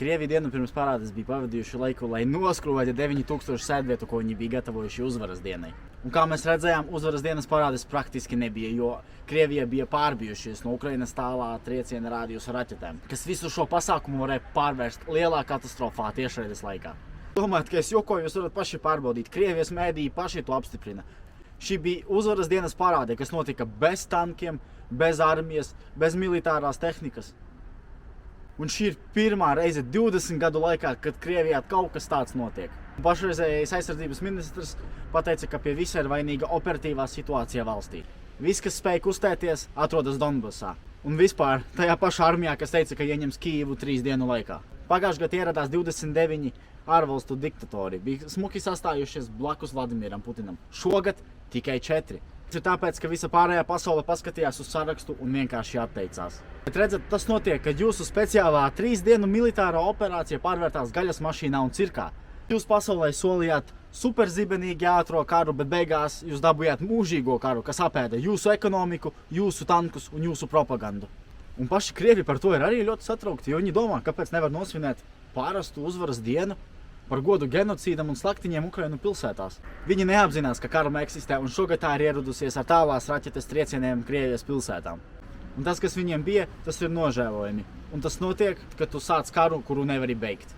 Krievija dienu pirms parādes bija pavadījuši laiku, lai noskrūvētu 9000 sēdvietu, ko viņi bija gatavojuši uzvaras dienai. Un kā mēs redzējām, uzvaras dienas parādes praktiski nebija, jo Krievija bija pārbijušies no Ukrainas tālā trieciena rādījusa raķetēm, kas visu šo pasākumu varēja pārvērst lielā katastrofā tiešraides laikā. Domājat, ka es jokoju, jūs varat paši pārbaudīt. Krievijas mēdīji paši to apstiprina. Šī bija uzvaras dienas parāde, kas notika bez tankiem, bez armijas, bez militārās tehnikas. Un šī ir pirmā reize 20 gadu laikā, kad Krievijā kaut kas tāds notiek. Pašreizējais aizsardzības ministrs pateica, ka pie visa ir vainīga operatīvā situācija valstī. Viss, kas spēja kustēties, atrodas Donbasā. Un vispār tajā pašā armijā, kas teica, ka ieņems Kijivu 3 dienu laikā. Pagājušajā gadā ieradās 29 ārvalstu diktatori, bija smuki sastājušies blakus Vladimiram Putinam. Šogad tikai 4. Tas ir tāpēc, ka visa pārējā pasaule paskatījās uz sarakstu un vienkārši atteicās. Bet redzat, tas notiek, kad jūsu speciālā 3 dienu militārā operācija pārvērtās gaļas mašīnā un cirkā. Jūs pasaulē solījāt superzibenīgi ātro karu, bet beigās jūs dabūjāt mūžīgo karu, kas apēda jūsu ekonomiku, jūsu tankus un jūsu propagandu. Un paši Krievi par to ir arī ļoti satraukti, jo viņi domā, kāpēc nevar nosvinēt parastu uzvaras dienu par godu genocīdam un slaktiņiem Ukrainu pilsētās. Viņi neapzinās, ka karma eksistē, un šogad tā ir ieradusies ar tālās raķetes triecieniem Krievijas pilsētām. Un tas, kas viņiem bija, tas ir nožēlojami. Un tas notiek, kad tu sāc karu, kuru nevari beigt.